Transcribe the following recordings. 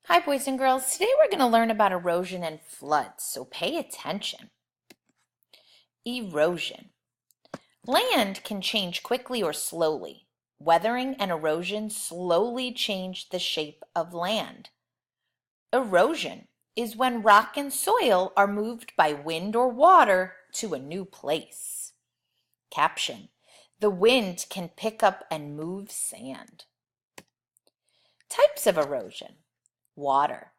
Hi, boys and girls. Today we're going to learn about erosion and floods, so pay attention. Erosion. Land can change quickly or slowly. Weathering and erosion slowly change the shape of land. Erosion is when rock and soil are moved by wind or water to a new place. Caption: the wind can pick up and move sand. Types of erosion. Water.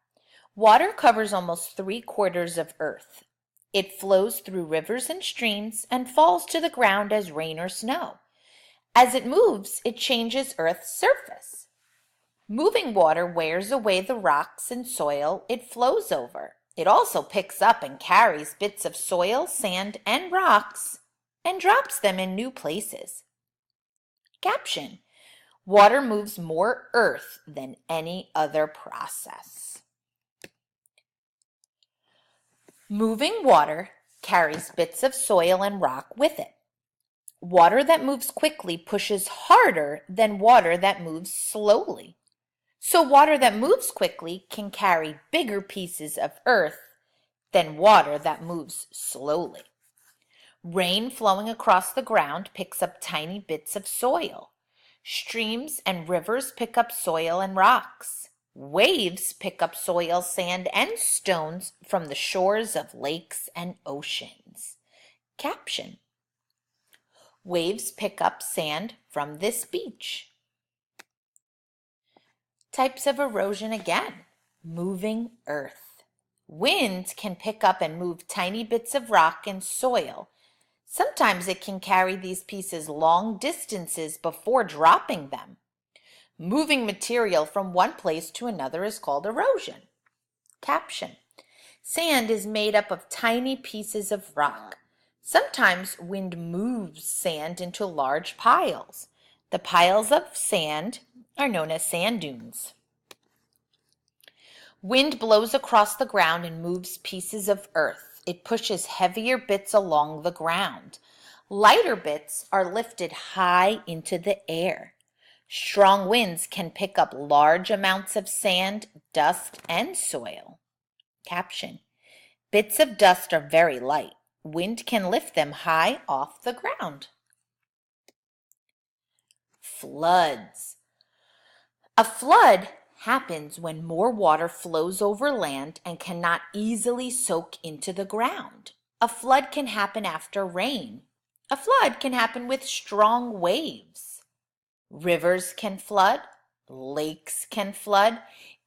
Water covers almost 3/4 of Earth. It flows through rivers and streams and falls to the ground as rain or snow. As it moves, it changes Earth's surface. Moving water wears away the rocks and soil it flows over. It also picks up and carries bits of soil, sand, and rocks and drops them in new places. Caption: water moves more earth than any other process. Moving water carries bits of soil and rock with it. Water that moves quickly pushes harder than water that moves slowly. So water that moves quickly can carry bigger pieces of earth than water that moves slowly. Rain flowing across the ground picks up tiny bits of soil. Streams and rivers pick up soil and rocks. Waves pick up soil, sand, and stones from the shores of lakes and oceans. Caption: waves pick up sand from this beach. Types of erosion again. Moving earth. Wind can pick up and move tiny bits of rock and soil. Sometimes it can carry these pieces long distances before dropping them. Moving material from one place to another is called erosion. Caption: sand is made up of tiny pieces of rock. Sometimes wind moves sand into large piles. The piles of sand are known as sand dunes. Wind blows across the ground and moves pieces of earth. It pushes heavier bits along the ground. Lighter bits are lifted high into the air. Strong winds can pick up large amounts of sand, dust, and soil. Caption: bits of dust are very light. Wind can lift them high off the ground. Floods. A flood happens when more water flows over land and cannot easily soak into the ground. A flood can happen after rain. A flood can happen with strong waves. Rivers can flood, lakes can flood,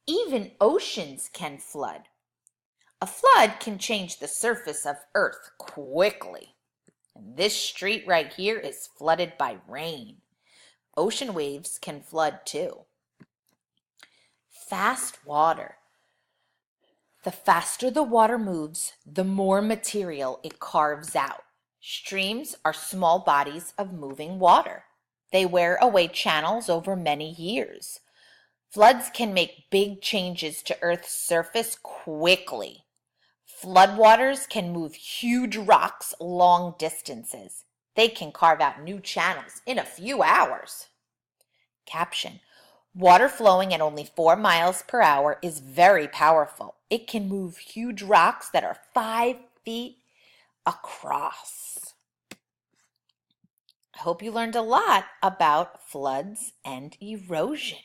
even oceans can flood. A flood can change the surface of Earth quickly. And this street right here is flooded by rain. Ocean waves can flood too. Fast water. The faster the water moves, the more material it carves out. Streams are small bodies of moving water. They wear away channels over many years. Floods can make big changes to Earth's surface quickly. Floodwaters can move huge rocks long distances. They can carve out new channels in a few hours. Caption: water flowing at only 4 miles per hour is very powerful. It can move huge rocks that are 5 feet across. I hope you learned a lot about floods and erosion.